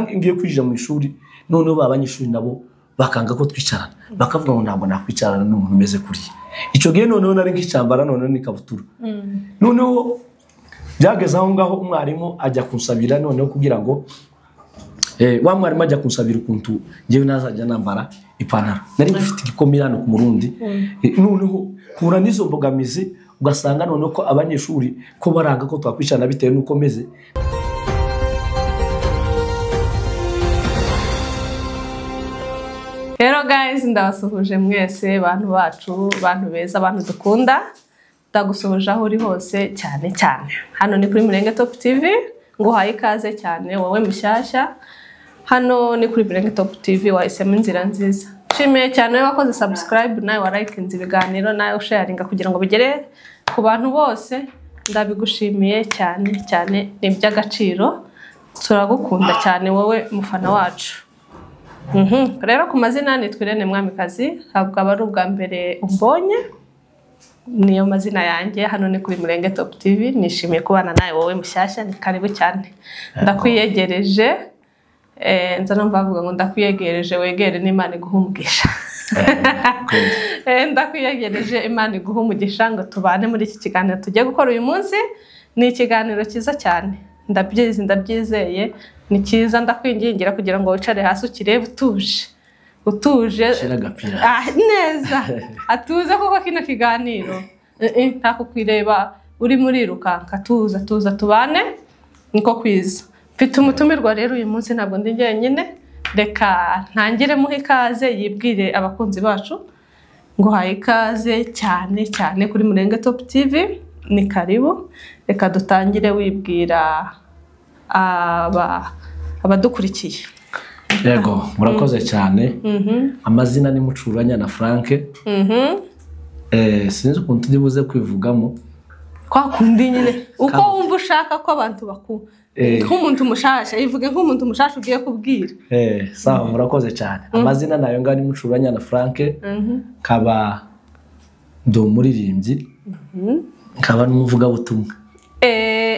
ngiye kwinjira mu ishuri noneho abanyeshuri nabo bakanga ko twicarana bakavuga ngo ntabwo nakwicarana n'umuntu umeze kuriya ico gihe noneho nari ngicambara noneho nikabutura noneho byageze aho ngaho umwarimu ajya kunsabira noneho kugira ngo wa mwarimu ajya kunsabira ukuntu ngewe nazajya nambara ipantaro nari ngifite igikomirano ku Murundi noneho kura nizo mbogamizi ugasanga noneho ko abanyeshuri ko baranga ko twakwicarana bitewe nuko meze. Hello guys, ndabasuhuje mwese bantu bacu, bantu beza, bantu dukunda. Ndagusuhuje aho uri hose cyane cyane. Hano ni kuri Murenge Top TV, nguhaye ikaze cyane wowe mushyashya. Hano ni kuri Murenge Top TV wahisemo inzira nziza. Nshimiye cyane wakoze subscribe nawe wa like ibiganiro nawe usharinga kugira ngo bigere ku bantu bose. Ndabigushimiye cyane cyane ni by'agaciro. Turagukunda cyane wowe mufana wacu. Rero ku mazina nitwa Irene Mwamikazi, habwa ari ubwa mbere umbonye. Niyo mazina yanjye, hano ni kuri Murenge Top TV. Nishimiye kubana nawe wowe mushyashya, ni karibu cyane. Ndakwiyegereje, nza numva bavuga ngo ndakwiyegereje wegere n'Imana iguhumugisha. Ndakwiyegereje Imana iguhumugisha ngo tubane muri iki kiganiro tugiye gukora uyu munsi. Ni ikiganiro cyiza cyane. Ndabyizeye ni cyiza, ndakwingingira kugira ngo wicare hasi ukirebe utuje neza atuze kuko kino kiganiro ntakukwireba uri muri rukanka tuza tubane niko kwiza. Mfite umutumirwa rero uyu munsi ntabwo ndi njyenyine, reka ntangire muhe ikaze yibwire abakunzi bacu. Nguhaye ikaze cyane cyane kuri Murenge Top TV, ni karibu. Reka dutangire wibwira abadukurikiye. Yego, murakoze cyane. Amazina ni Mucuranya na Frank. Sinzi ukuntu ndibuze kwivugamo. Kwa kundi nyine uko wumva ushaka ko abantu baku nk'umuntu mushasha yivuge nk'umuntu mushasha ugiye kubwira. Sawa, murakoze cyane. Amazina nayo ngani Mucuranya na Frank. Kaba ndo muririmbyi. Kaba n'umuvuga butumwa.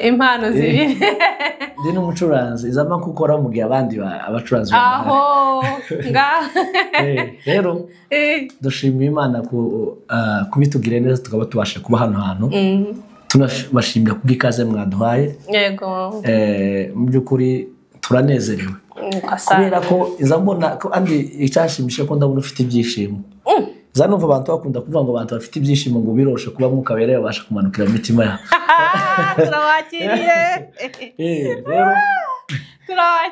Impano zibiri. Ndi n'umucuranzi izama gukora mu gihe abandi abacuranzi aho nga rero dushimiye Imana kubitugire neza tukaba tubasha kuba hano hantu. Tunabashimira kubw'ikaze mwaduhaye. Yego. Mu by'ukuri turanezerewe kubera ko izambona ko andi icyashimisha ko ndabona ufite ibyishimo. Zanumva abantu bakunda kuvuga ngo abantu bafite ibyishimo ngo biroshe kuba mukabereye babasha kumanukira mu mitima yabo. Turawakiriye.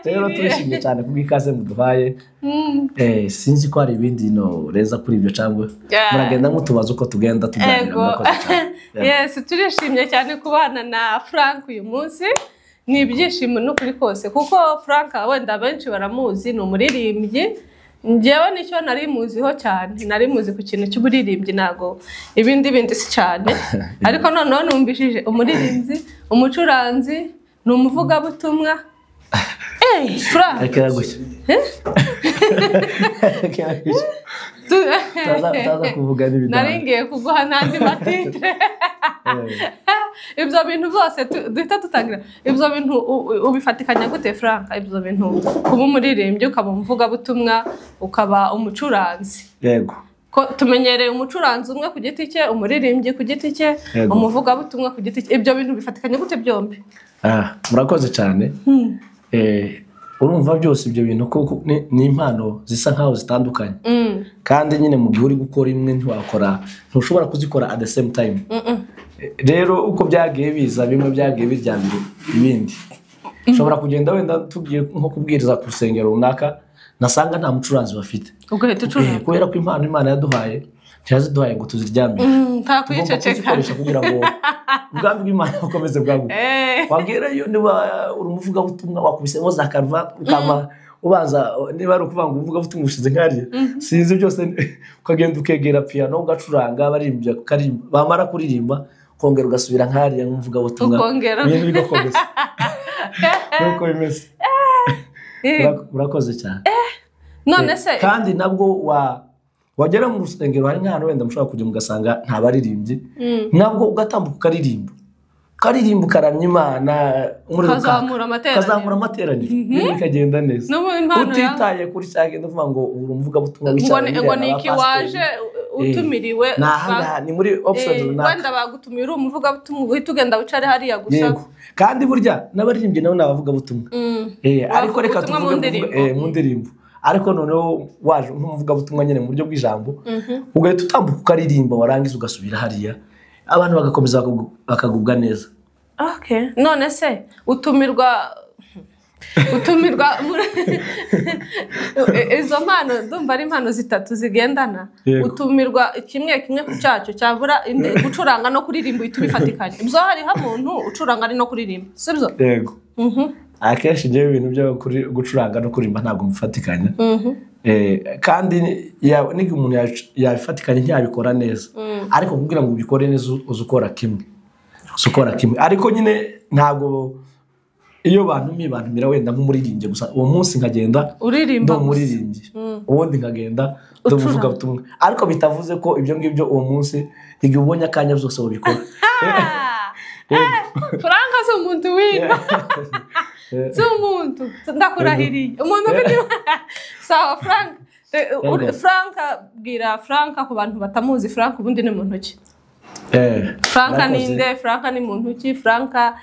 Rero turishimye cyane kubw'ikaze muduhaye. Sinzi ko hari ibindi no reza kuri ibyo cyangwa muragenda mutubaza uko tugenda tuganira murakoze cyane. Yes, turishimye cyane kubana na Frank uyu munsi. Ni ibyishimo n'ukuri kose kuko Frank wenda benshi baramuzi, ni umuririmbyi. Njyewe nicyo nari muziho cyane, nari muzi ku kintu cy'uburirimbyi nago ibindi si cyane. Ariko noneho numvishije umuririmbyi, umucuranzi, n'umuvuga butumwa. Frank. Akiragushye. Taza kuvuga n'ibindi. Naringiye kuguha nandi matitre. Ibyo bintu byose duhita tutangira. Ibyo bintu ubifatikanya gute Frank? Ibyo bintu kuba umuririmbyi, ukaba umuvuga butumwa, ukaba umucuranzi. Yego. Ko tumenyereye umucuranzi umwe ku giti cye, umuririmbyi ku giti cye, umuvuga butumwa ku giti cye. Ibyo bintu bifatikanya gute byombi? Murakoze cyane. Urumva byose ibyo bintu kuko ni impano zisa nkaho zitandukanye. Kandi nyine mu gihe uri gukora imwe ntushobora kuzikora at the same time. Rero uko byagiye biza bimwe byagiye biryambira ibindi. Ushobora kugenda wenda tugiye nko kubwiriza ku rusengero runaka nasanga nta mucuranzi bafite. Ugahita ucuranga. Kubera ko impano Imana yaduhaye ntiyaziduhaye ngo tuziryambire. Ntakwiceceka kugira ngo ubwami bw'Imana bukomeze bwaguke. Wabwira yo niba uri umuvuga butumwa wakubisemo za karva ukama ubanza niba ari ukuvuga ngo uvuga butumwa ushize nkariya. Sinzi byose ukagenda ukegera piano ugacuranga baririmbye karimba bamara kuririmba kongera ugasubira nkariya nk'umuvuga butumwa. Ibintu bigakomeza. Nuko bimeze. Murakoze cyane. None se kandi nabwo wagera mu rusengero hari nk'ahantu wenda mushobora kujya mugasanga nta baririmbyi nabwo ugatambuka ukaririmba karirimba karamya Imana kazamura amateraniro bikagenda neza utitaye kuri cyagenda uvuga ngo urumvuga butumwa wicara ngo niki waje utumiriwe ni muri option wenda bagutumira umuvuga butumwa uhita ugenda wicare hariya gusa kandi burya n'abaririmbye nabo nabavuga butumwa ariko reka tuvuge mu ndirimbo ariko noneho waje nk'umuvuga butumwa nyene mu buryo bw'ijambo ugahita utambuka ukaririmba warangiza ugasubira hariya abantu bagakomeza bakagubwa neza. Okay, none se utumirwa izo mpano ndumva ari impano zitatu zigendana. Utumirwa kimwe ku cyacu cyabura gucuranga no kuririmba itubifatikanye. Ibyo hari hamuntu ucuranga ari no kuririmba sibyo? Yego. Akenshi ngewe ibintu byo gucuranga no kuririmba ntabwo mufatikanya. Kandi nige umuntu yabifatikanye ntiyabikora neza. Ariko kugira ngo ubikore neza uzukora kimwe ariko nyine ntabwo iyo bantumira wenda nk'umuririmbye gusa uwo munsi nkagenda ndo muririmbye ubundi nkagenda ndo muvuga butumwa ariko bitavuze ko ibyo ngibyo uwo munsi igihe ubonye akanya byose ubikora. Franka si umuntu wiga si umuntu ndakurahiriye umuntu ufite sawa Franka bwira Franka ku bantu batamuzi Franka ubundi ni muntu ki? Franka ninde? Franka ni muntu ki? Franka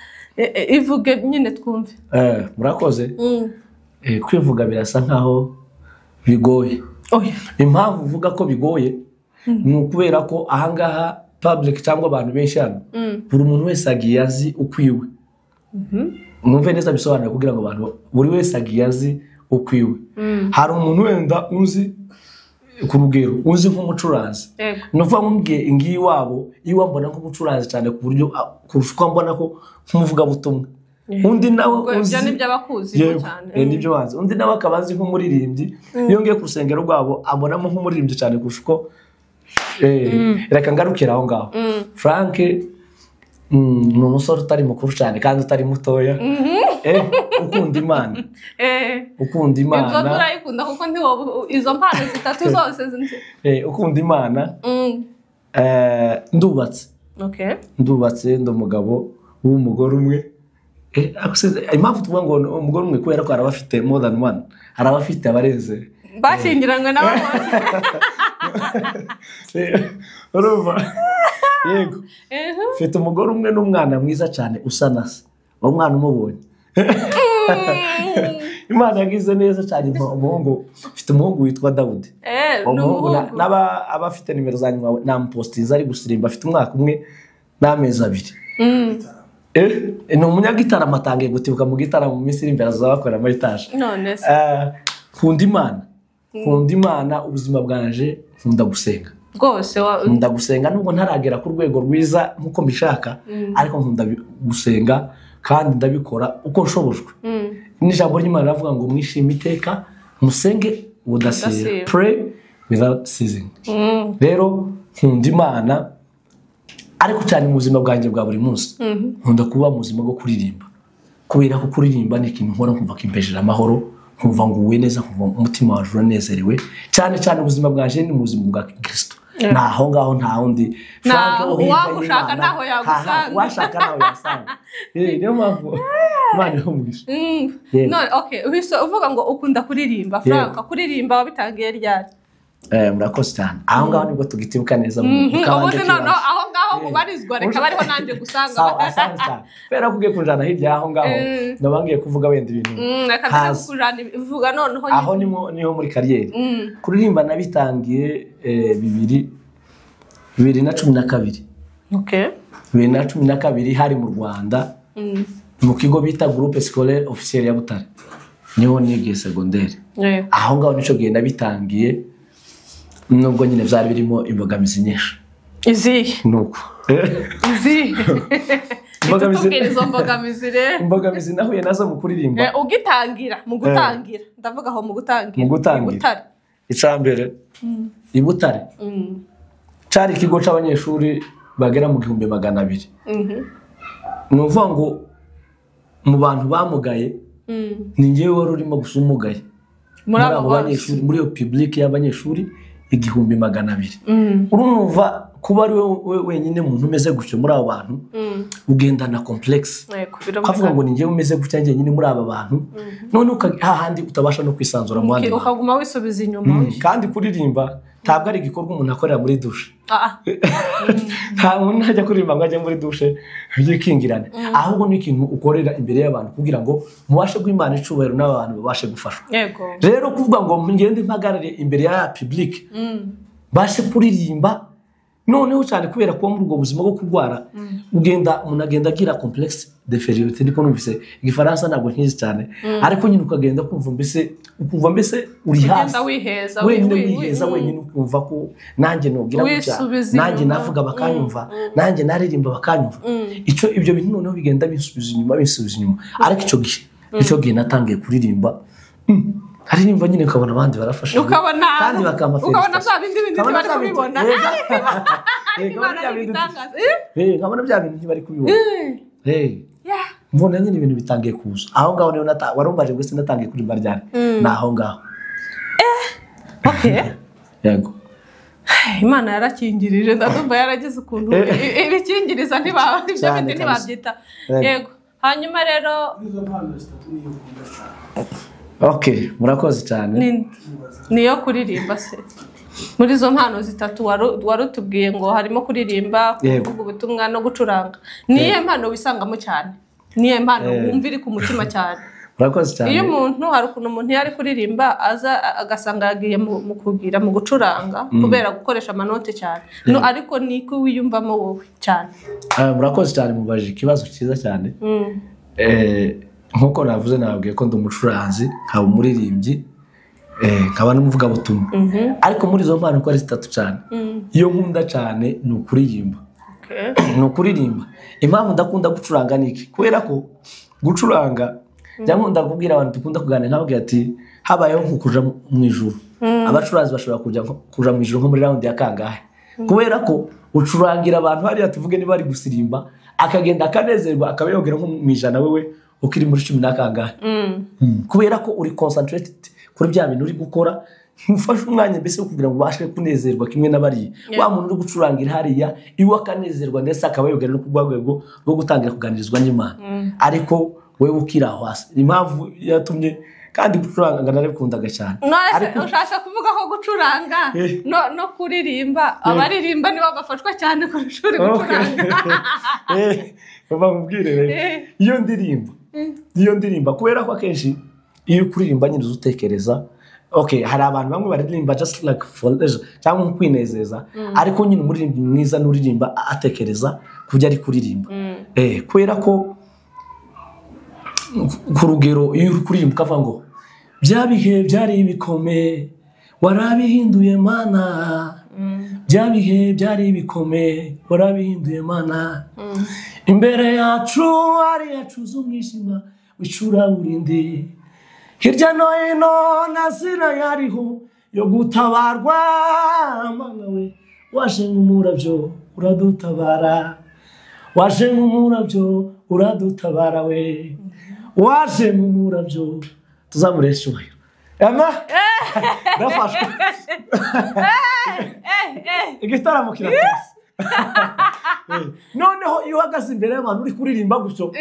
ivuge nyine twumve. Murakoze. Kwivuga birasa nkaho bigoye. Impamvu uvuga ko bigoye ni ukubera ko ahangaha public cyangwa abantu benshi hano buri muntu wese agiye azi ukwiwe. Mwumve neza bisobanura kugira ngo abantu buri wese agiye azi ukwiwe. Hari umuntu wenda uzi ku rugero uzi nk'umucuranzi nuvuga nk'umbwiye ingiyi wabo iwa mbona nk'umucuranzi cyane ku buryo kurusha mbona ko nk'umuvuga butumwa undi nawe uzi nibyo abakuzi cyane nibyo bazi undi nawe akabazi nk'umuririmbyi iyo ngiye ku rusengero rwabo abonamo nk'umuririmbyi cyane kurusha uko reka ngarukira aho ngaho. Frank ni umusore utari mukuru cyane kandi utari mutoya ukunda Imana ibyo turayikunda kuko izo mpano zitatu zose ukunda Imana. Ndubatse ndi umugabo w'umugore umwe. Impamvu tuvuga ngo umugore umwe kubera ko hari abafite more than one, hari abafite abarenze bashyingiranywe nabo urumva. Yego mfite umugore umwe n'umwana mwiza cyane usa na se uwo mwana umubonye Imana yagize neza cyane umuhungu mfite umuhungu witwa Dawudi. Umuhungu abafite nimero za nyuma namupostinze ari gusirimba afite umwaka umwe n'amezi 2. Ni umunyagitara amatangiye gutibuka mu gitara mu minsi imbere azabakora amayitage. None se nkunda Imana ubuzima bwanje nkunda gusenga rwose nkunda gusenga nubwo ntaragera ku rwego rwiza nkuko mbishaka ariko nkunda gusenga kandi ndabikora uko nshobojwe. N'ijambo ry'Imana ravuga ngo mwishime iteka musenge udasiba, pray without ceasing. Rero nkunda Imana ariko cyane mu buzima bwanjye bwa buri munsi nkunda kuba mu buzima bwo kuririmba kubera ko kuririmba ni ikintu nkora kumva kimpejeje amahoro kumva ngo uwe neza kumva umutima waje uranezerewe cyane ubuzima bwanjye ni mu buzima bwa Kristo. Naho ngaho nta wundi wagushaka naho yagusanga washaka naho yasanga. Niyo mpamvu Imana ihumugisha. Uvuga ngo ukunda kuririmba Franka kuririmba wabitangiye ryari? Murakoze cyane aho ngaho nibwo tugitibuka neza ubundi noneho aho ngaho mubarizwa reka bariho nanjye gusanga kubera ko ugiye kunjana hirya aho ngaho nabangiye kuvuga wenda ibintu reka uvuga noneho aho niho muri kariyeri. Kuririmba nabitangiye 2012. 2012 hari mu Rwanda mu kigo bita Groupe Scolaire Officiel ya Butare niho nigiye secondaire. Aho ngaho nico gihe nabitangiye nubwo nyine byari birimo imbogamizi nyinshi. Izihe? Nuko imbogamizi nahuye nazo mu kuririmba mu gutangira ndavuga aho mu gutangira icambere i Butare cari ikigo c'abanyeshuri bagera mu 200. Nuvuga ngo mu bantu bamugaye ni ngewe wari urimo gusumugaye muri abo banyeshuri muri iyo public y'abanyeshuri 200,000 urumva kuba ari we wenyine umuntu umeze gutyo muri abo bantu ugendana complex kavuga ngo ninjye umeze gutya njye nyine muri aba bantu none hahandi utabasha no kwisanzura mu bandi ukaguma wisubiza inyuma kandi kuririmba ntabwo ari igikorwa umuntu akorera muri dushe nta muntu ajya kuririmba ngo ajye muri dushe yikingirane ahubwo ni ikintu ukorera imbere y'abantu kugira ngo mubashe guhimana icubahiro n'abantu babashe gufashwa rero kuvuga ngo ngende mpagarare imbere ya public bashe kuririmba noneho cyane kubera kuba muri ubwo buzima bwo kurwara umuntu agenda agira complexe d'infériorité niko numvise igifaransa ntabwo nkizi cyane ariko nyine ukagenda ukumva mbese uri hasi wiheza wenyine ukumva ko nanjye nogira gutya nanjye navuga bakanyumva nanjye naririmba bakanyumva ibyo bintu noneho bigenda bisubiza inyuma ariko icyo gihe natangiye kuririmba aririmba nyine ukabona abandi barafasha kandi bakamafera ukabona bya bindi bari kubibona nkabona bya bintu bari kubibona mbona nyine ibintu bitangiye kuza aho ngaho niyo warumbaje ngo se natangiye kuririmba ryari naho ngaho yego Imana yarakingirije ndumva yaragize ukuntu ibikingiriza ntibabyita yego hanyuma rero Okay, murakoze cyane. Niyo kuririmba se. Muri zo mpano zitatu warutubwiye ngo harimo kuririmba, kuvuga ubutumwa no gucuranga. Niye mpano wisangamo cyane. Niye mpano wumva iri ku mutima cyane. Murakoze cyane. Iyo umuntu hari ukuntu umuntu yari kuririmba aza agasanga yagiye mu kugira mu gucuranga kubera gukoresha amanote cyane. No ariko niko wiyumvamo wowe cyane. Murakoze cyane mubaje ikibazo cyiza cyane. Nkuko navuze nabwiye ko ndi umucuranzi nkaba umuririmbyi nkaba n'umuvuga butumwa ariko muri zo mpano ko ari zitatu cyane iyo nkunda cyane ni ukuririmba impamvu ndakunda gucuranga niki kubera ko gucuranga nkunda kubwira abantu dukunda kuganira nkababwira ati habayeho nko kuja mu ijuru abacuranzi bashobora kuja mu ijuru nko muri round ya kangahe kubera ko ucurangira abantu hariya tuvuge niba ari gusirimba akagenda akanezerwa akabayogera nko mu ijana wewe ukiri muri 10 nakangahe kubera ko uri concentrated kuri bya bintu uri gukora ufashe umwanya mbese kugira ngo ubashe kunezerwa kimwe n'abari wa muntu uri gucurangira hariya iwe akanezerwa ndetse akabayogera no kubwagwego rwo gutangira kuganirizwa n'Imana ariko wewe ukira hasi impamvu yatumye kandi gucuranga narabikundaga cyane ariko ushaka kuvuga ko gucuranga no kuririmba abaririmba nibo bafashwa cyane kurusha uri gucuranga bamubwire rero iyo ndirimba kubera ko akenshi iyo kuririmba nyine uzutekereza hari abantu bamwe baririmba just like for leisure cyangwa kwinezeza ariko nyine umuririmbyi mwiza n'uririmba atekereza kujya ari kuririmba kubera ko ku rugero iyo uri kuririmba ukavuga ngo bya bihe byari ibikomeye warabihinduye Mana bya bihe byari ibikomeye warabihinduye Mana imbere yacu ari yacuza umwijima w'icuraburindi hirya no hino nazira yariho yo gutabarwa Mana we waje nk'umurabyo uradutabara waje nk'umurabyo uradutabara we waje nk'umurabyo tuzamuresha ubuyo ndafashwe igitaramo kiratse noneho iyo uhagaze imbere y'abantu uri kuririmba gutyo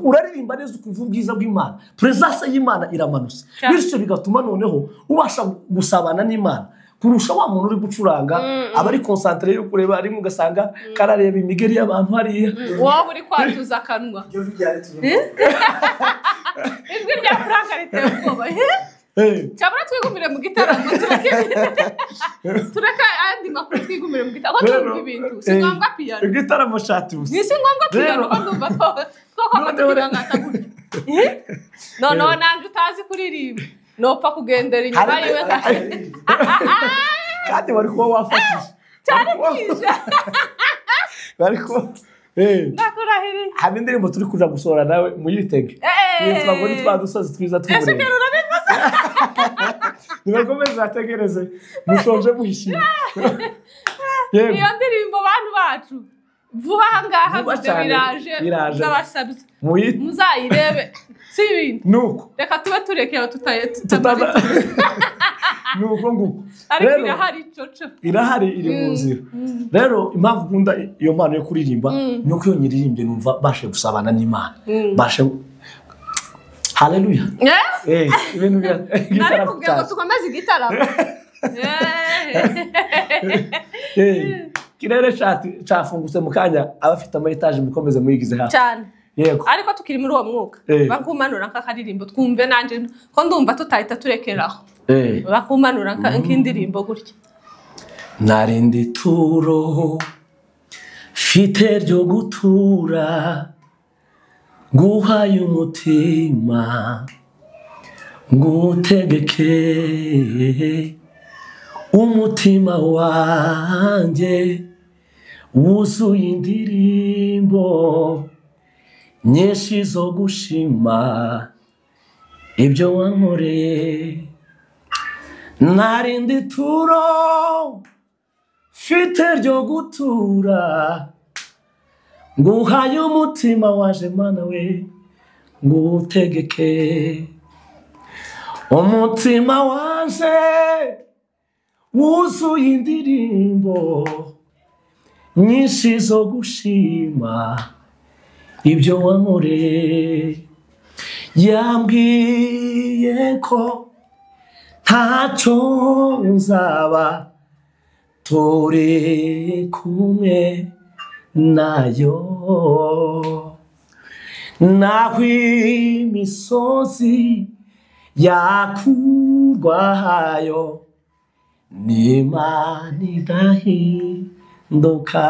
uraririmba neza ukumva ubwiza bw'Imana presence y'Imana iramanutse bityo bigatuma noneho ubasha gusabana n'Imana kurusha wa muntu uri gucuranga aba ari concentré yo kureba ari mugasanga karareba imigeri y'abantu hariya wowe uri kwatuza akanwa ijwi rya Frank riteye ubwoba cyabura twigumire mu gitaramo tureka andi makuru twigumire mu gitaramo twumva ibintu si ngombwa piano igitaramo cyatuze ni si ngombwa piano ndumva twakoma twirangata gutya no nanje utazi kuririmba nopfa kugendera inyuma yiwe kandi bari kuba wafashije cyane kije bariko ndakurahiri hari indirimbo turi kuja gusohora nawe muyitege yitwa ngo twadusozi twiza tw'umurenge ese urabivuze nibakomeze bategereze mushonje muhishira iyo ndirimbo bantu bacu vuba ahangaha biraje n'abasabye muzayirebe si ibintu nuko reka tube turekera nuko nguko ariko irahari coco irahari iri mu nzira rero impamvu nkunda iyo mpano yo kuririmba nuko iyo nyiririmbye numva bashe gusabana n'Imana bashe haleluya ibintu bya nari kubwira ngo tukomeze igitaramo kirere cyafungutse mu kanya abafite ama etage mukomeze muyigize hafi cyane yego ariko tukiri muri uwo mwuka bakumanura nk'akaririmbo twumve nanje ko ndumva tutahita turekeraho bakumanura nk'indirimbo gutya narindi turo fite ryo gutura guhaye umutima ngutegeke umutima wanjye wuzuye indirimbo nyinshi zo gushima ibyo wankoreye narindi turo fite ryo gutura nguhaye umutima waje mana we ngutegeke umutima waje wuzuye indirimbo nyinshi zo gushima ibyo wankoreye yambwiye ko ntacyo nzaba turi kumwe nayo naho imisozi yakurwayo n'Imana idahinduka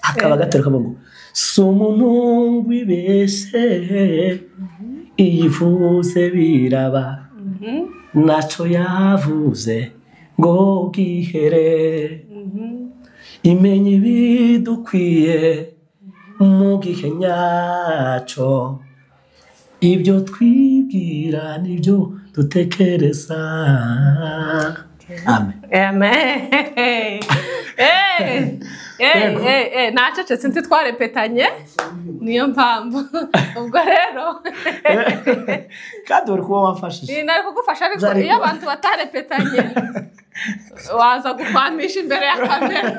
akaba gateruka ngo si umuntu wibeshe iyivuze biraba naco yavuze ngo gihere imenye ibidukwiye mu gihe nyaco ibyo twibwira nibyo dutekereza amen amen nacecetse ntitwarepetanye niyo mpamvu ubwo rero kandi uri kuba wafashije nari kugufasha ariko iyo abantu batarepetanye waza gukwamisha imbere ya kamera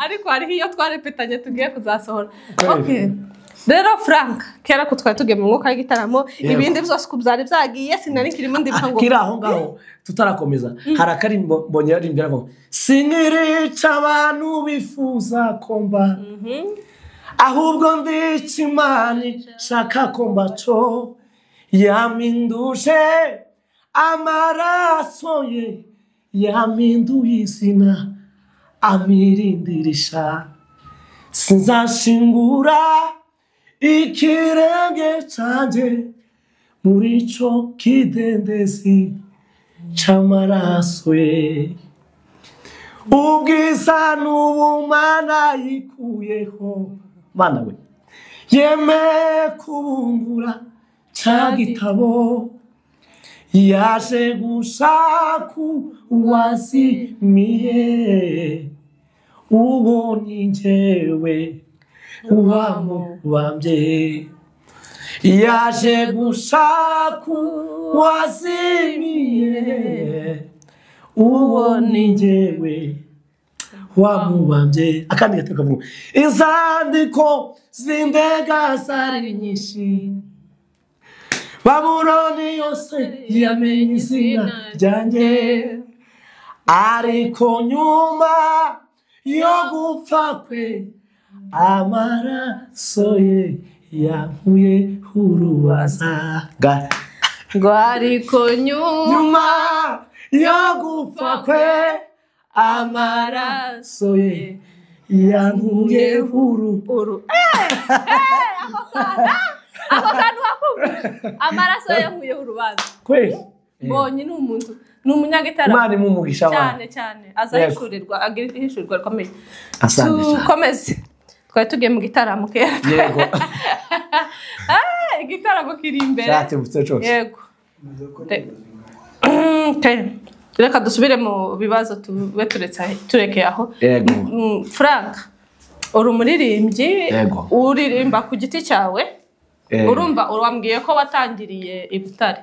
ariko hariho iyo twarepetanye tugiye kuzasohora okay rero Frank kera ko twari tugiye mu mwuka w'igitaramo ibindi byose kubyari byagiye sinari kirimo ndipfa ngo kira aho ngaho tutarakomeza harakari mbonye arimbira ngo sinirica abantu bifuza komba ahubwo ndica Imana shaka komba cyo yaminduje amaraso ye yaminduye izina amirindirisha sinzashingura ikirenge canje muri cyo kidendezi c'amaraso ye ubwiza n'ubumana yikuyeho mana we yemeye kubumbura ca gitabo yaje gushaka uwazimiye uwo ni njyewe wamubambye yaje gushaka uwazimiye uwo ni njyewe wamubambye akandi gateka vuba inzandiko z'indega zari nyinshi Babuloni yose yamenye izina ryanjye ariko nyuma yo gupfa kwe amaraso ye yankuye urubaza ngo ariko nyuma yo gupfa kwe amaraso ye yankuye ako kantu wakumva amaraso yankuye urubaza kweli mbonye ni umuntu ni umunyagitaramo Imana imumugisha cyane azahishurirwa agira ihishurirwa rikomeye asante cyane tukomeze twari tugiye mu gitaramo kera yego igitaramo kiri imbere cyatebutse cyose yego reka dusubire mu bibazo tube turekeye aho Frank uri umuririmbyi uririmba ku giti cyawe urumva urambwiye ko watangiriye i Butare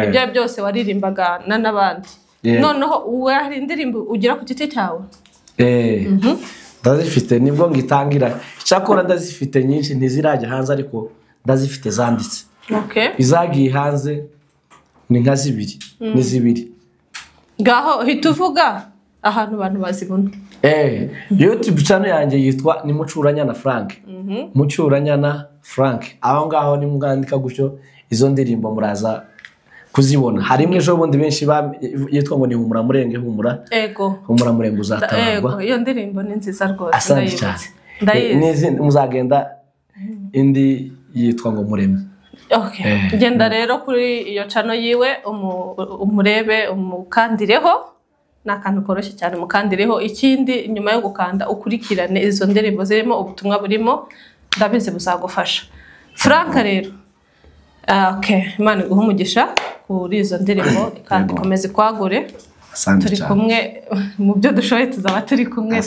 ibyo byose waririmbaga n'abandi noneho uwe hari indirimbo ugira ku giti cyawe ndazifite nibwo ngitangira cyakora ndazifite nyinshi ntizirajya hanze ariko ndazifite zanditse izagiye hanze ni nka zibiri ngaho hita uvuga ahantu abantu bazibona YouTube channel yanjye yitwa ni Mucuranyana Frank Mucuranyana Frank aho ngaho ni mwandika gutyo izo ndirimbo muraza kuzibona harimo ejo bundi benshi yitwa ngo ni humura murenge humura murenge uzatabagwa iyo ndirimbo ni nziza rwose ndayizi muzagenda indi yitwa ngo mureme genda rero kuri iyo channel yiwe umurebe umukandireho nakantu koroshye cyane mukandireho ikindi nyuma yo gukanda ukurikirane izo ndirimbo zirimo ubutumwa burimo ndabize buzagufasha Frank rero Imana iguhe umugisha kuri izo ndirimbo kandi komeze kwagure turi kumwe mu byo dushoboye tuzaba turi kumwe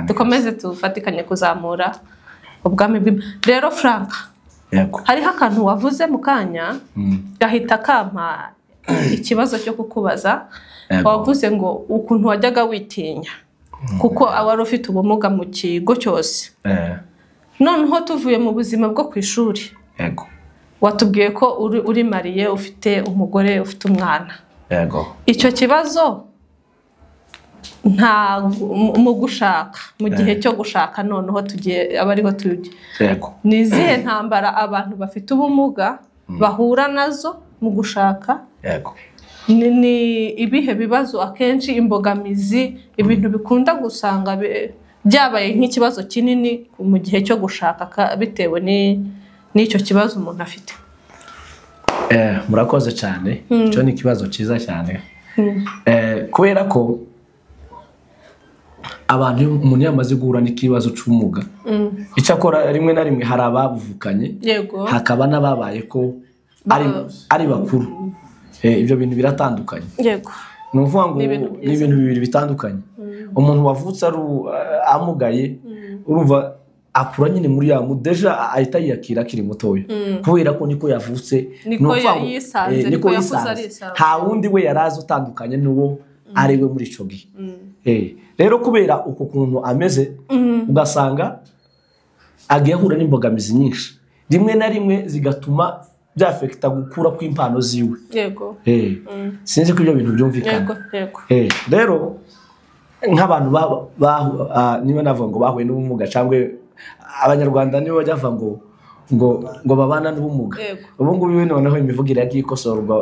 dukomeze tufatikanye kuzamura ubwami bw'Imana rero Frank hariho akantu wavuze mu kanya gahita kampa ikibazo cyo kukubaza wavuze ngo ukuntu wajyaga witinya kuko wari ufite ubumuga mu kigo cyose noneho tuvuye mu buzima bwo ku ishuri watubwiye ko uri mariye ufite umugore ufite umwana icyo kibazo nta mu gushaka mu gihe cyo gushaka noneho tugiye abariho tujye ni izihe ntambara abantu bafite ubumuga bahura nazo mu gushaka ni ibihe bibazo akenshi imbogamizi ibintu bikunda gusanga byabaye nk'ikibazo kinini mu gihe cyo gushaka bitewe n'icyo kibazo umuntu afite murakoze cyane cyo ni ikibazo cyiza cyane kubera ko abantu umuntu yamaze guhura n'ikibazo cy'ubumuga icyakora rimwe na rimwe hari ababuvukanye hakaba n'ababaye ko ari bakuru ibyo bintu biratandukanye ni ukuvuga ngo ni ibintu bibiri bitandukanye umuntu wavutse amugaye urumva akura nyine muri ya mudeja ahita yiyakira akiri mutoya kubera ko niko yavutse niko yisanze nta wundi we yarazi utandukanye n'uwo ari we muri icyo gihe rero kubera uko kuntu ameze ugasanga agiye ahura n'imbogamizi nyinshi rimwe na rimwe zigatuma byafekita gukura kw'impano ziwe sinzi ko ibyo bintu byumvikana rero nk'abantu niba navuga ngo bahuye n'ubumuga cyangwa abanyarwanda nibo bajya bavuga ngo babana n'ubumuga ubu ngubu noneho imivugire yagiye ikosorwa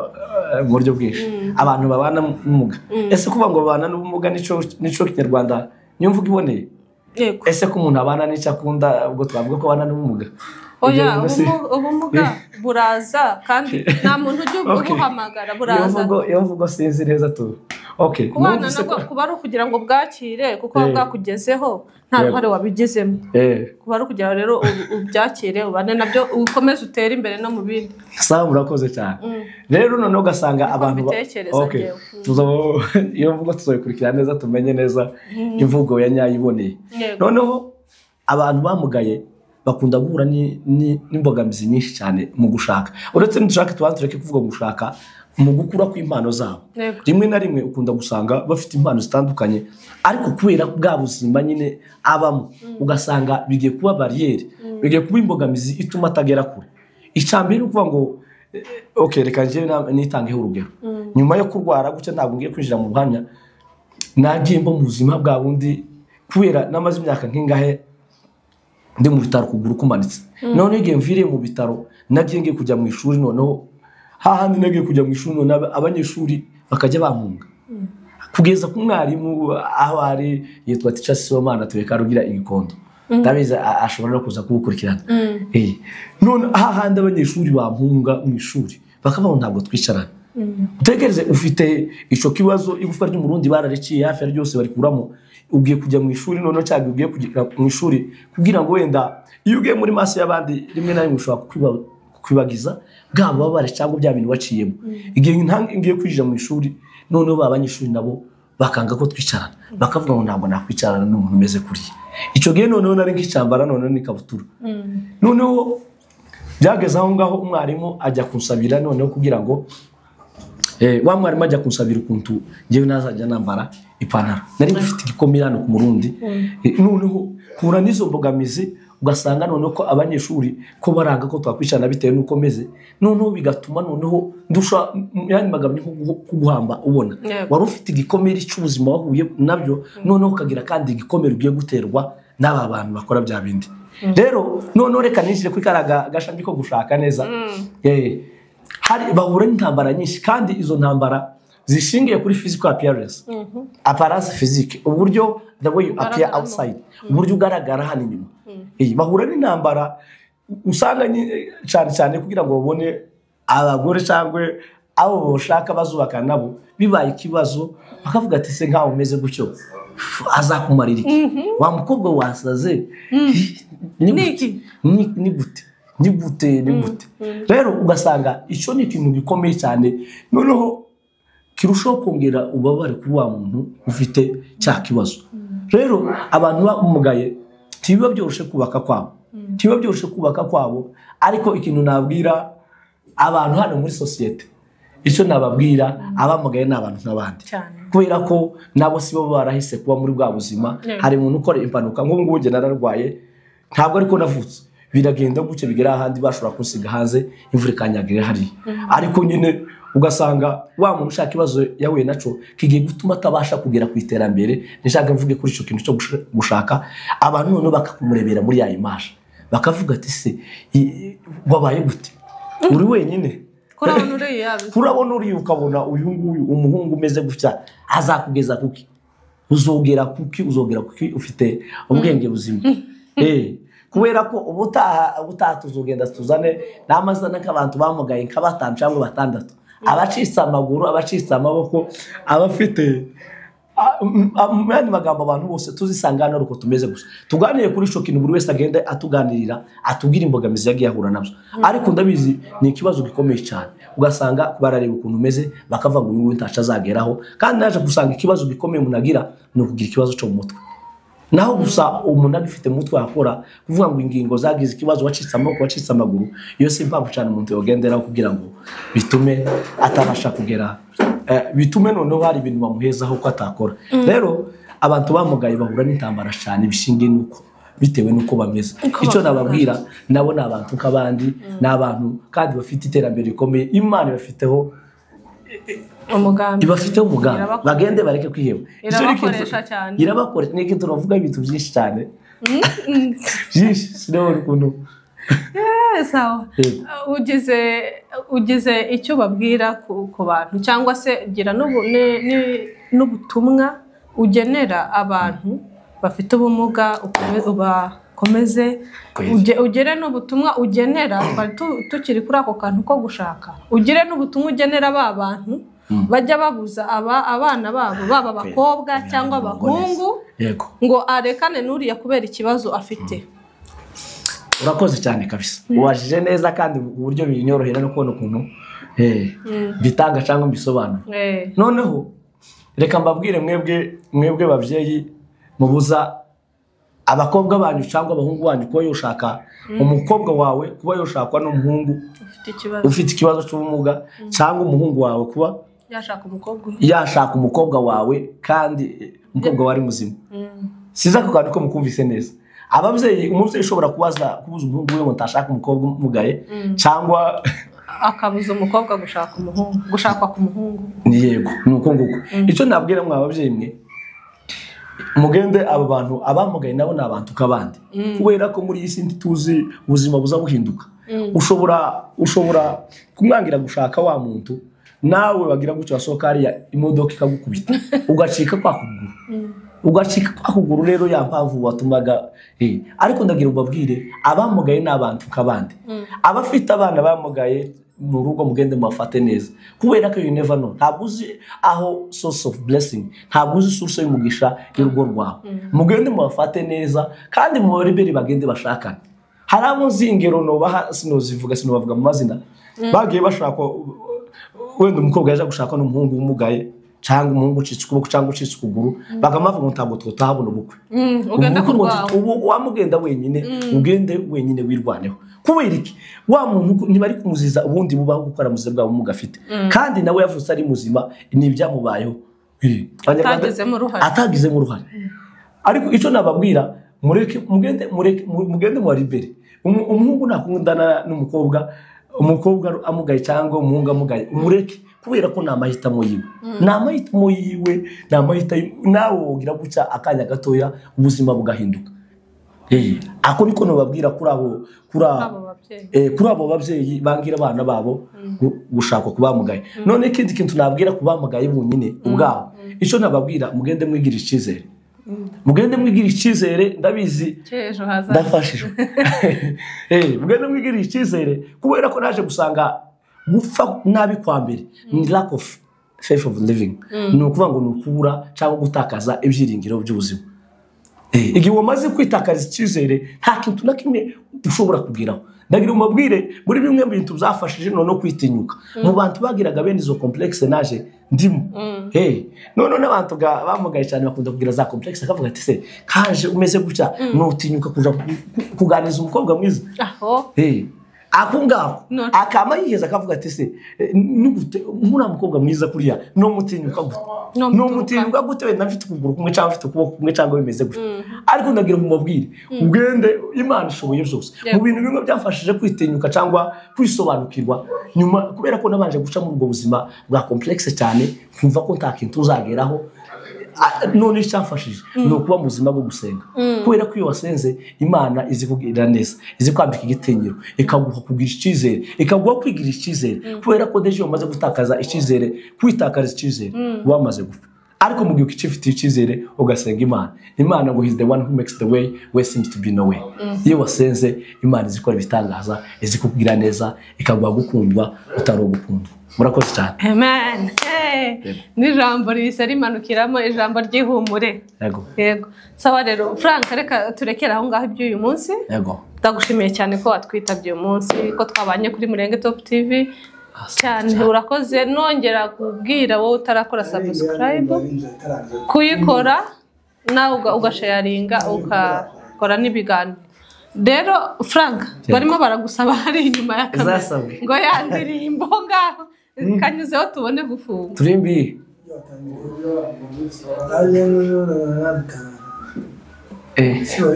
mu buryo bwinshi abantu babana n'ubumuga ese kuvuga ngo babana n'ubumuga nico kinyarwanda niyo mvuga iboneye ese ko umuntu abana n'icyo akunda ubwo twavuga ko abana n'ubumuga ubumuga buraza kandi nta muntu ujya ubuhamagara buraza iyo mvugo sinzi neza tu kubana nabwo kuba ari ukugira ngo bwakire kuko bwakugezeho nta ruhare wabigezemo kuba ari ukugira rero ubyakire ubane nabyo ukomeze utere imbere no mu bindi sawa murakoze cyane rero noneho ugasanga abantu iyo mvugo tuzoyikurikira neza tumenye neza imvugo ya nyayo iboneye noneho abantu bamugaye bakunda guhura n'imbogamizi nyinshi cyane mu gushaka uretse n'udushaka tubanza tureke kuvuga gushaka mu gukura kw'impano zabo rimwe na rimwe ukunda gusanga bafite impano zitandukanye ariko kubera bwa buzima nyine abamo ugasanga bigiye kuba bariyeri bigiye kuba imbogamizi ituma atagera kure icambere ni ukuvuga ngo reka njyewe nitangeho urugero nyuma yo kurwara gutya ntabwo ngiye kwinjira mu buhamya nagiye mba mu buzima bwa bundi kubera namaze imyaka nk'ingahe ndi mu bitaro kuguru kumanitse none igihe mviriye mu bitaro nagiye ngiye kujya mu ishuri noneho hahandi nagiye kujya mu ishuri none abanyeshuri bakajya bampunga kugeza ku mwarimu aho ari yitwa Teacher Sibomana tureka rugira igikondo ndabiza ashobora no kuza kubukurikirana none hahandi abanyeshuri bampunga mu ishuri bakabaho ntabwo twicarana utekereze ufite ico kibazo igufa ry'umurundi barariciye hafi ryose bari kuramo ugiye kujya mu ishuri none cyangwa ugiye kujya mu ishuri kugira ngo wenda iyo ugiye muri maso y'abandi rimwe na rimwe ushobora kwibagiza bwabo babare cyangwa bya bintu waciyemo igihe ngiye kwinjira mu ishuri noneho babanyeshuri nabo bakanga ko twicarana bakavuga ngo ntabwo nakwicarana n'umuntu umeze kuriya icyo gihe noneho nari nk'icyambara noneho n'ikabutura noneho byageze aho ngaho umwarimu ajya kunsabira noneho kugira ngo wa mwarimu ajya kunsabira ukuntu ngewe nazajya nambara ipantaro nari ngifite igikomere hano ku Murundi noneho kura nizo mbogamizi ugasanga noneho ko abanyeshuri ko baranga ko twakwicana bitewe nuko meze noneho bigatuma noneho ndusha yani magamye kuguhamba ubona wari ufite igikomere cy'ubuzima wahuye nabyo noneho ukagira kandi igikomere ugiye guterwa n'aba bantu bakora bya bindi rero noneho reka nishire kuri karaga gashambi ko gushaka neza hari bahura n'intambara nyinshi kandi izo ntambara zishingiye kuri physical appearance appearance physique uburyo the way you appear outside uburyo ugaragara hano inyuma bahura n'intambara usanga cyane kugira ngo babone abagore cyangwa abo bashaka bazubaka nabo bibaye ikibazo bakavuga ati se nkaho umeze gutyo azakumarira iki wa mukobwa wasaze ni gute rero ugasanga icyo ni ikintu gikomeye cyane noneho kirushaho kongera ubabare kuri wa muntu ufite cya kibazo rero abantu bamugaye tibiba byoroshe kubaka kwabo ariko ikintu nabwira abantu hano muri societe icyo nababwira abamugaye n'abantu nk'abandi kubera ko nabo sibo barahise kuba muri bwa buzima hari umuntu ukora impanuka ngo nge nararwaye ntabwo ariko navutse biragenda gucye bigera ahandi bashobora kusiga hanze imvura ikanyagire hari ariko nyine ugasanga wa muntu ushaka ikibazo yahuye naco kigiye gutuma atabasha kugera ku iterambere nishaka mvuge kuri ico kintu cyo gushaka abantu none bakakumurebera muri ya image bakavuga ati se wabaye gute uri wenyine kurabona uri ukabona uyu nguyu umuhungu umeze gutya azakugeza kuki uzogera kuki ufite ubwenge buzima kubera ko ubutaha tuzogenda tuzane n'amazina k'abantu bamugaye nk'abatanu cyangwa batandatu abacitse amaguru abacitse amaboko abafite mani magambo abantu bose tuzisanga hano uko tumeze gusa tuganire kuri ico kintu buri wese agenda atuganirira atubwira imbogamizi yagiye ahura nabyo ariko ndabizi ni ikibazo gikomeye cyane ugasanga barareba ukuntu umeze bakavuga ngo uyu ntaca azageraho kandi naje gusanga ikibazo gikomeye munagira no kugira ikibazo cyo mu mutwe naho gusa umuntu agifite mu mutwe akora kuvuga ngo ingingo zagize ikibazo wacitse amaboko wacitse amaguru iyo si impamvu cyane umuntu yogenderaho kugira ngo bitume atabasha kugera bitume noneho hari ibintu bamuhezaho ko atakora rero abantu bamugaye bahura n'intambara cyane bishingiye nuko bitewe nuko bameze icyo nababwira nabo n'abantu nk'abandi n'abantu kandi bafite iterambere rikomeye Imana ibafiteho umugambi bagende bareke kwiheba irabakoresha cyane irabakoresha niki turavuga ibintu byinshi cyane byinshi sinabona ukuntu sawa ugize icyo babwira ku bantu cyangwa se gira n'ubutumwa ugenera abantu bafite ubumuga ubakomeze ugere n'ubutumwa ugenera tukiri kuri ako kantu ko gushaka ugire n'ubutumwa ugenera ba bantu bajya babuza abana babo baba abakobwa cyangwa abahungu ngo arekane n'uriya kubera ikibazo afite urakoze cyane kabisa wajije neza kandi uburyo binyorohera no kubona ukuntu bitanga cyangwa mbisobanura noneho reka mbabwire mwebwe bavyeyi mubuza abakobwa banyu cyangwa abahungu banyu ko yoshaka umukobwa wawe kuba yoshakwa n'umuhungu ufite ikibazo cy'ubumuga cyangwa umuhungu wawe kuba yashaka umukobwa wawe kandi umukobwa wari muzima siza ko kandi ko mukumvise neza abavyeyi umuvyeyi ushobora kubuza umuhungu we ngo ntashaka umukobwa umugaye cyangwa akabuza umukobwa gushakwa ku muhungu yego nuko nguko icyo nabwira mwa abavyeyi mwe mugende aba bantu abamugaye nabo nabantu kabandi kubera ko muri isi ntituzi ubuzima buza buhinduka ushobora kumwangira gushaka wa muntu nawe bagira gucyo asoka ari imodoka ikagukubita ugacika kwa kuguru rero ya mpamvu watumaga ariko ndagira ubabwire abamugaye n'abantu kabandi abafite abana bamugaye mu rugo mugende mufate neza kubera ko you never know ntabwo uzi aho source of blessing ntabwo uzi source y'umugisha y'urugo rwawe mugende mufate neza kandi mu riberi bagende bashakana hari abo zingero no baha sinobavuga mu mazina bagiye bashaka wenda umukobwa yaje gushaka n'umuhungu w'umugaye cyangwa umuhungu ucitse ukuboko cyangwa ucitse ukuguru bakamuvuga ngo ntabwo tutahabona ubukwe ugenda kurwaho ubu wamugenda wenyine ugende wenyine wirwaneho kubera iki wa muntu ntibari kumuziza ubundi bubaho gukora muziza bwabo mugafite kandi nawe yavutse ari muzima ni ibyamubayeho atagizemo uruhare ariko icyo nababwira mugende mu libere umuhungu nakundana n'umukobwa amugaye cyangwa umuhungu amugaye umureke kubera ko namahitamo yiwe namahitamo yiwe nawe wogira guca akanya gatoya ubuzima bugahinduka ako niko nababwira kuri abo babyeyi bangira abana babo gushaka kubamugaye none ikindi kintu nababwira kubamugaye bunyine ubwabo icyo nababwira mugende mwigira icyizere ndabizi ndafashijwe mugende mwigira icyizere kubera ko naje gusanga gupfa nabi kwa mbere ni lack of faith of living ni ukuvuga ngo ni ukubura cyangwa gutakaza ibyiringiro by'ubuzima igihe wamaze kwitakaza icyizere nta kintu na kimwe ushobora kugeraho ndagira umubwire muri bimwe mu bintu byafashije none kwitinyuka mu bantu bagiraga bene izo complexe naje ndimo none n'abantu bamugaye cyane bakunda kugira za complexe akavuga ati se kaje umeze gutya nutinyuka kuja kuganiza umukobwa mwiza akungako akama yigeze akavuga ati se nkura mukobwa mwiza kuriya no mutinyuka gute wenda mfite ukuguru kumwe cyangwa mfite ukuboko kumwe cyangwa bimeze gutya ariko ndagira umubwire ugende Imana ishoboye byose mu bintu bimwe byafashije kwitinyuka cyangwa kwisobanukirwa nyuma kubera ko nabanje guca muri ubwo buzima bwa complexe cyane kumva ko nta kintu uzageraho none icyafashije ni ukuba muzima bwo gusenga kubera ko iyo wasenze Imana izi kugira neza izi kwambika igitinyiro ikaguha kugira icyizere ikaguha kwigira icyizere kubera ko deje wamaze gutakaza icyizere kwitakariza icyizere wamaze gupfa ariko mu gihe ukifite icyizere ugasenga Imana ngo is the one who makes the way where seems to be no way iyo wasenze Imana izikora ibitangaza izi kugira neza ikaguha gukundwa utari gukundwa murakoze cyane amen n'ijambo risa rimanukiramo ijambo ry'ihumure yego sawa rero Frank reka turekera aho ngaho iby'uyu munsi ndagushimiye cyane ko watwitabye uyu munsi ko twabanye kuri Murenge Top TV cyane urakoze nongera kubwira wowe utarakora subscribe kuyikora nawe ugasharinga ukakora n'ibiganiro rero Frank barimo baragusaba hari inyuma ya kamera ngo yandirimbo ngaho kanyuzeho tubone gufunga turimbi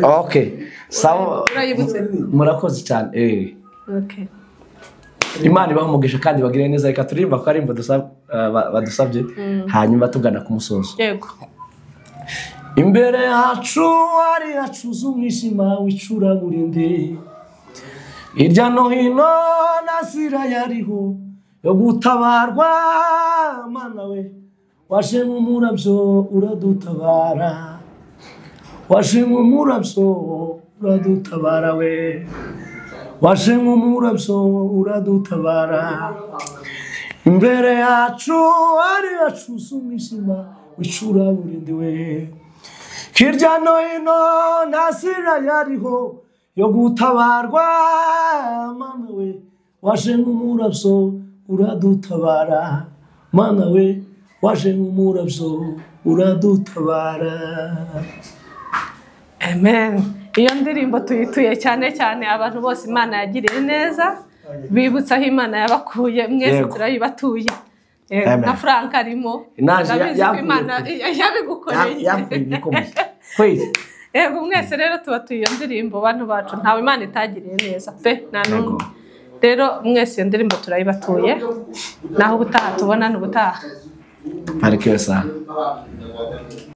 okay sawa murakoze cyane okay Imana ibamugisha kandi bagire neza reka turimba ko arimba badusabye hanyuma tugana ku musozo yego imbere yacu ari yacuza umwijima wicura burinde irya no hino nasira yariho yo gutabarwa Mana we waje mu murabyo uradutabara waje mu murabyo uradutabara we waje mu murabyo uradutabara imbere yacu ari yacuza umwijima wicura burinde we hirya no hino nasira yariho yo gutabarwa Mana we waje mu murabyo uradutabara Mana we waje mu murabyo uradutabara amen iyo ndirimbo tuyituye cyane abantu bose Imana yagiriye neza bibutsa aho Imana yabakuye mwese turayibatuye na Frank arimo ndabizi ko Imana yabigukoreye yego mwese rero tubatuye iyo ndirimbo bantu bacu ntawe Imana itagiriye neza pe nanone rero mwese iyo ndirimbo turayibatuye naho ubutaha tubona n'ubutaha ariko yasa